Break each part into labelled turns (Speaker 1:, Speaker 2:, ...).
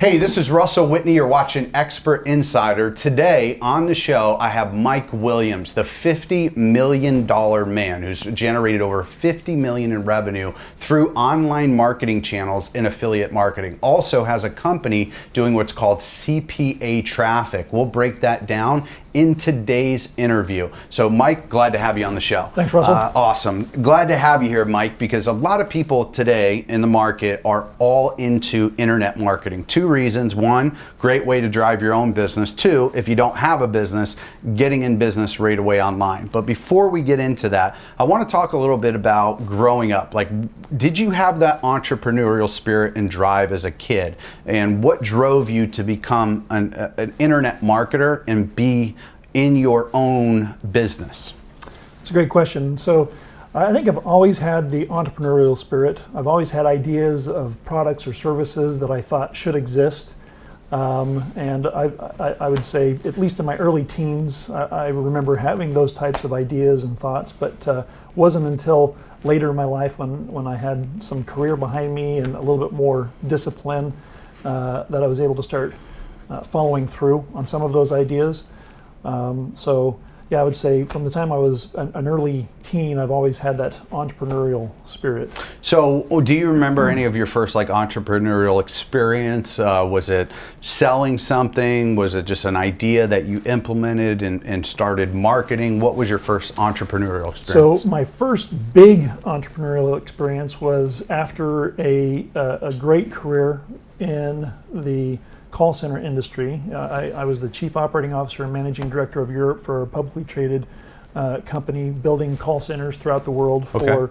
Speaker 1: Hey, this is Russell Whitney. You're watching Expert Insider. Today on the show, I have Mike Williams, the $50 million man who's generated over $50 million in revenue through online marketing channels and affiliate marketing. Also has a company doing what's called CPA traffic. We'll break that down in today's interview. So Mike, glad to have you on the show.
Speaker 2: Thanks, Russell.
Speaker 1: Awesome. Glad to have you here, Mike, because a lot of people today in the market are all into internet marketing. Two reasons. One, great way to drive your own business. Two, if you don't have a business, getting in business right away online. But before we get into that, I want to talk a little bit about growing up. Like, did you have that entrepreneurial spirit and drive as a kid? And what drove you to become an internet marketer and be in your own business?
Speaker 2: It's a great question. So I think I've always had the entrepreneurial spirit. I've always had ideas of products or services that I thought should exist. And I would say, at least in my early teens, I remember having those types of ideas and thoughts, but wasn't until later in my life when I had some career behind me and a little bit more discipline that I was able to start following through on some of those ideas. So yeah, I would say from the time I was an early teen, I've always had that entrepreneurial spirit.
Speaker 1: So do you remember any of your first entrepreneurial experience? Was it selling something? Was it just an idea that you implemented and started marketing? What was your first entrepreneurial experience?
Speaker 2: So my first big entrepreneurial experience was after a great career in the call center industry. I was the chief operating officer and managing director of Europe for a publicly traded company building call centers throughout the world for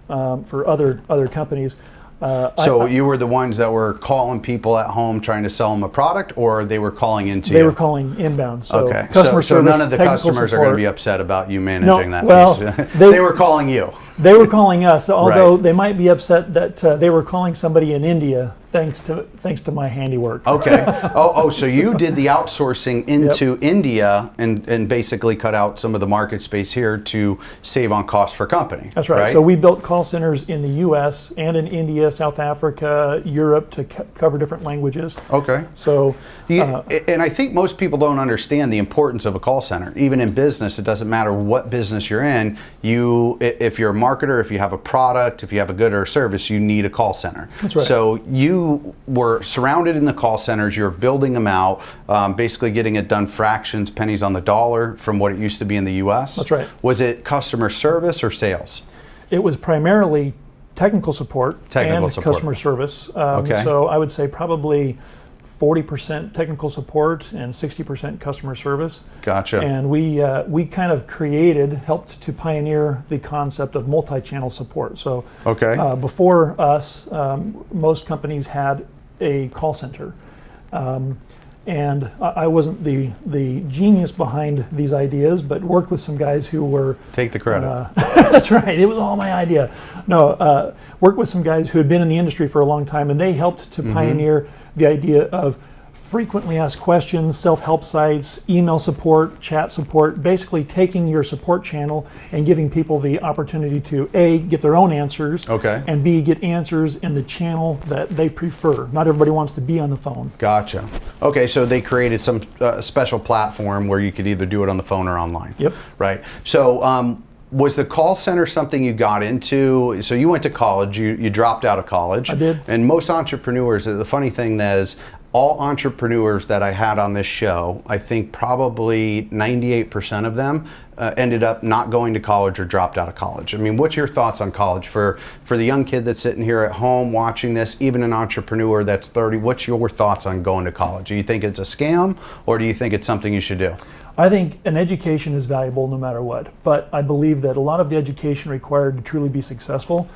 Speaker 2: other companies.
Speaker 1: So you were the ones that were calling people at home trying to sell them a product, or they were calling into you?
Speaker 2: They were calling inbound. So
Speaker 1: okay.
Speaker 2: Customer
Speaker 1: so
Speaker 2: service,
Speaker 1: none of the customers
Speaker 2: support.
Speaker 1: are going to be upset about you managing that
Speaker 2: well,
Speaker 1: piece. They were calling you.
Speaker 2: They were calling us, although
Speaker 1: Right.
Speaker 2: they might be upset that they were calling somebody in India thanks to my handiwork.
Speaker 1: Okay. So you did the outsourcing into India and basically cut out some of the market space here to save on cost for company.
Speaker 2: That's right. So we built call centers in the U.S. and in India, South Africa, Europe to cover different languages.
Speaker 1: Okay.
Speaker 2: So,
Speaker 1: and I think most people don't understand the importance of a call center. Even in business, it doesn't matter what business you're in. If you're a marketer, if you have a product, if you have a good or a service, you need a call center.
Speaker 2: That's right.
Speaker 1: So you were surrounded in the call centers. You're building them out, basically getting it done fractions, pennies on the dollar from what it used to be in the U.S.
Speaker 2: That's right.
Speaker 1: Was it customer service or sales?
Speaker 2: It was primarily technical support and customer service.
Speaker 1: Okay.
Speaker 2: So I would say probably 40% technical support and 60% customer service.
Speaker 1: Gotcha.
Speaker 2: And we kind of helped to pioneer the concept of multi-channel support. So before us, most companies had a call center. And I wasn't the genius behind these ideas, but worked with some guys who were...
Speaker 1: Take the credit.
Speaker 2: That's right. It was all my idea. No, worked with some guys who had been in the industry for a long time, and they helped to pioneer the idea of frequently asked questions, self-help sites, email support, chat support, basically taking your support channel and giving people the opportunity to A, get their own answers, and B, get answers in the channel that they prefer. Not everybody wants to be on the phone.
Speaker 1: Gotcha. Okay, so they created some special platform where you could either do it on the phone or online.
Speaker 2: Yep.
Speaker 1: Right. So was the call center something you got into? So you went to college, you dropped out of college.
Speaker 2: I did.
Speaker 1: And most entrepreneurs, the funny thing is, all entrepreneurs that I had on this show, I think probably 98% of them ended up not going to college or dropped out of college. I mean, what's your thoughts on college? For the young kid that's sitting here at home watching this, even an entrepreneur that's 30, what's your thoughts on going to college? Do you think it's a scam, or do you think it's something you should do?
Speaker 2: I think an education is valuable no matter what, but I believe that a lot of the education required to truly be successful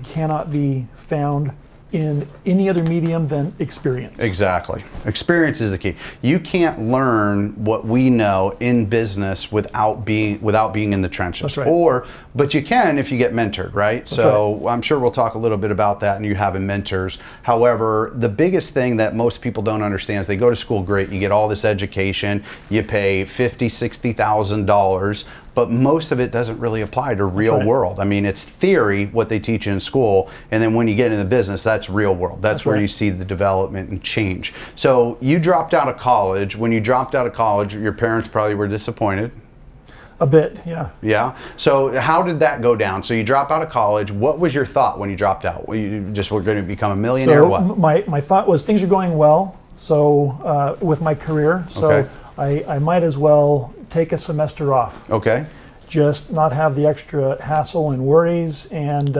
Speaker 2: cannot be found in any other medium than experience.
Speaker 1: Exactly. Experience is the key. You can't learn what we know in business without being in the trenches.
Speaker 2: That's right.
Speaker 1: But you can if you get mentored, right?
Speaker 2: That's
Speaker 1: so
Speaker 2: right.
Speaker 1: I'm sure we'll talk a little bit about that and you having mentors. However, the biggest thing that most people don't understand is they go to school, great, you get all this education, you pay $50,000, $60,000, but most of it doesn't really apply to real
Speaker 2: right.
Speaker 1: world. I mean, it's theory, what they teach you in school, and then when you get into the business, that's real world. That's where
Speaker 2: right.
Speaker 1: you see the development and change. So you dropped out of college. When you dropped out of college, your parents probably were disappointed.
Speaker 2: A bit, yeah.
Speaker 1: Yeah. So how did that go down? So you drop out of college. What was your thought when you dropped out? You just were going to become a millionaire?
Speaker 2: So
Speaker 1: what?
Speaker 2: my thought was things are going well. So with my career, so
Speaker 1: Okay.
Speaker 2: I might as well take a semester off.
Speaker 1: Okay.
Speaker 2: Just not have the extra hassle and worries, and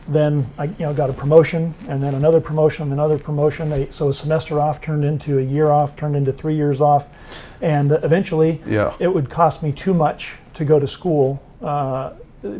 Speaker 2: then I got a promotion, and then another promotion, another promotion. So a semester off turned into a year off, turned into 3 years off, and eventually it would cost me too much to go to school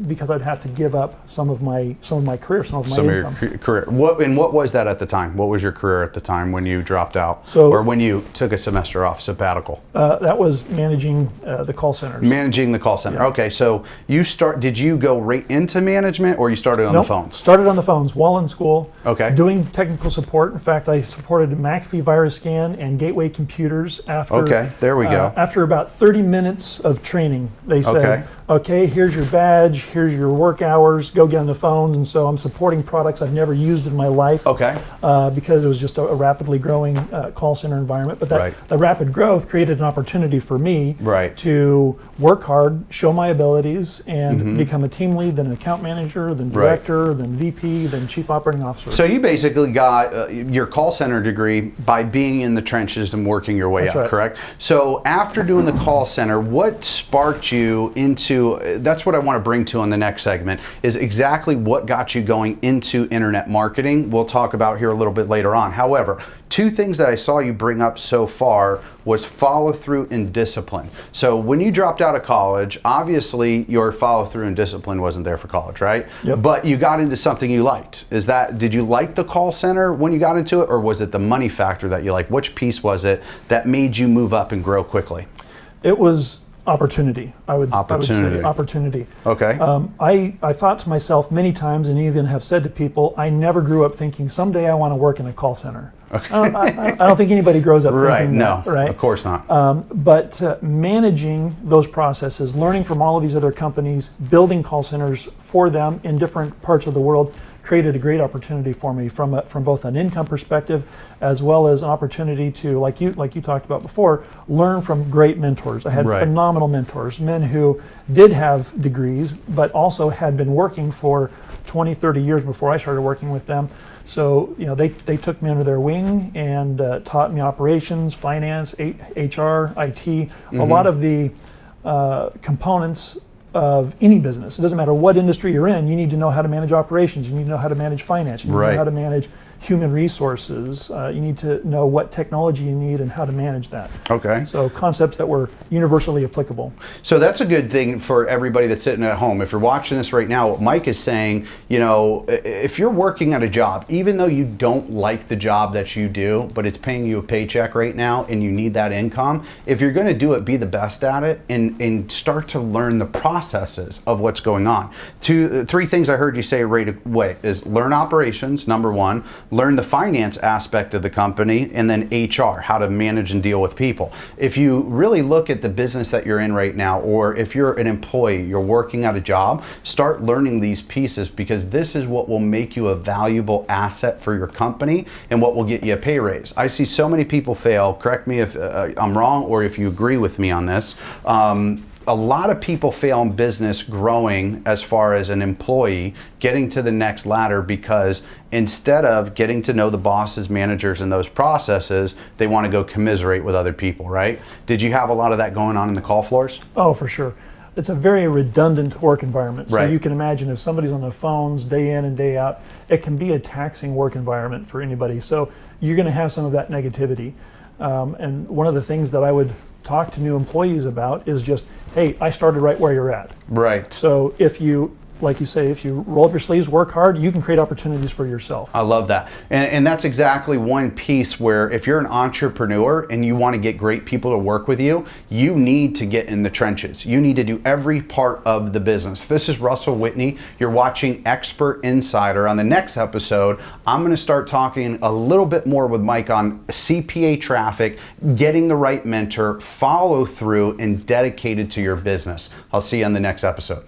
Speaker 2: because I'd have to give up some of my career, some of my income.
Speaker 1: Your career. What was that at the time? What was your career at the time when you dropped out,
Speaker 2: So,
Speaker 1: or when you took a semester off, sabbatical?
Speaker 2: That was managing the call centers.
Speaker 1: Managing the call center.
Speaker 2: Yeah.
Speaker 1: Okay, so did you go right into management, or you started on
Speaker 2: Nope.
Speaker 1: the phones?
Speaker 2: Started on the phones while in school.
Speaker 1: Okay.
Speaker 2: Doing technical support. In fact, I supported McAfee virus scan and gateway computers after.
Speaker 1: Okay, there we go.
Speaker 2: After about 30 minutes of training, they said, okay, here's your badge, here's your work hours, go get on the phones. And so I'm supporting products I've never used in my life.
Speaker 1: Okay.
Speaker 2: Because it was just a rapidly growing call center environment. But the rapid growth created an opportunity for me to work hard, show my abilities, and become a team lead, then an account manager, then director, then VP, then chief operating officer.
Speaker 1: So you basically got your call center degree by being in the trenches and working your way up, correct? So after doing the call center, what sparked you into, that's what I want to bring to on the next segment, is exactly what got you going into internet marketing. We'll talk about here a little bit later on. However, two things that I saw you bring up so far was follow through and discipline. So when you dropped out of college, obviously your follow through and discipline wasn't there for college, right?
Speaker 2: Yep.
Speaker 1: But you got into something you liked. Did you like the call center when you got into it, or was it the money factor that you liked? Which piece was it that made you move up and grow quickly?
Speaker 2: It was opportunity. I would say opportunity.
Speaker 1: Okay.
Speaker 2: I thought to myself many times, and even have said to people, I never grew up thinking someday I want to work in a call center. Okay. I don't think anybody grows up thinking that. Right?
Speaker 1: Of course not.
Speaker 2: But managing those processes, learning from all of these other companies, building call centers for them in different parts of the world, created a great opportunity for me from both an income perspective as well as an opportunity to, like you talked about before, learn from great mentors. I had phenomenal mentors, men who did have degrees, but also had been working for 20, 30 years before I started working with them. So they took me under their wing and taught me operations, finance, HR, IT, a lot of the components of any business. It doesn't matter what industry you're in, you need to know how to manage operations, you need to know how to manage finance, you need to know how to manage human resources, you need to know what technology you need and how to manage that.
Speaker 1: Okay.
Speaker 2: So concepts that were universally applicable.
Speaker 1: So that's a good thing for everybody that's sitting at home. If you're watching this right now, what Mike is saying, if you're working at a job, even though you don't like the job that you do, but it's paying you a paycheck right now and you need that income, if you're going to do it, be the best at it and start to learn the processes of what's going on. Three things I heard you say right away is learn operations, number one, learn the finance aspect of the company, and then HR, how to manage and deal with people. If you really look at the business that you're in right now, or if you're an employee, you're working at a job, start learning these pieces, because this is what will make you a valuable asset for your company and what will get you a pay raise. I see so many people fail, correct me if I'm wrong or if you agree with me on this. A lot of people fail in business growing as far as an employee, getting to the next ladder, because instead of getting to know the bosses, managers, and those processes, they want to go commiserate with other people, right? Did you have a lot of that going on in the call floors?
Speaker 2: Oh, for sure. It's a very redundant work environment. So you can imagine if somebody's on the phones day in and day out, it can be a taxing work environment for anybody. So you're going to have some of that negativity. And one of the things that I would talk to new employees about is just, hey, I started right where you're at.
Speaker 1: Right.
Speaker 2: So if you like you say, if you roll up your sleeves, work hard, you can create opportunities for yourself.
Speaker 1: I love that. And that's exactly one piece where if you're an entrepreneur and you want to get great people to work with you, you need to get in the trenches. You need to do every part of the business. This is Russell Whitney. You're watching Expert Insider. On the next episode, I'm going to start talking a little bit more with Mike on CPA traffic, getting the right mentor, follow through, and dedicated to your business. I'll see you on the next episode.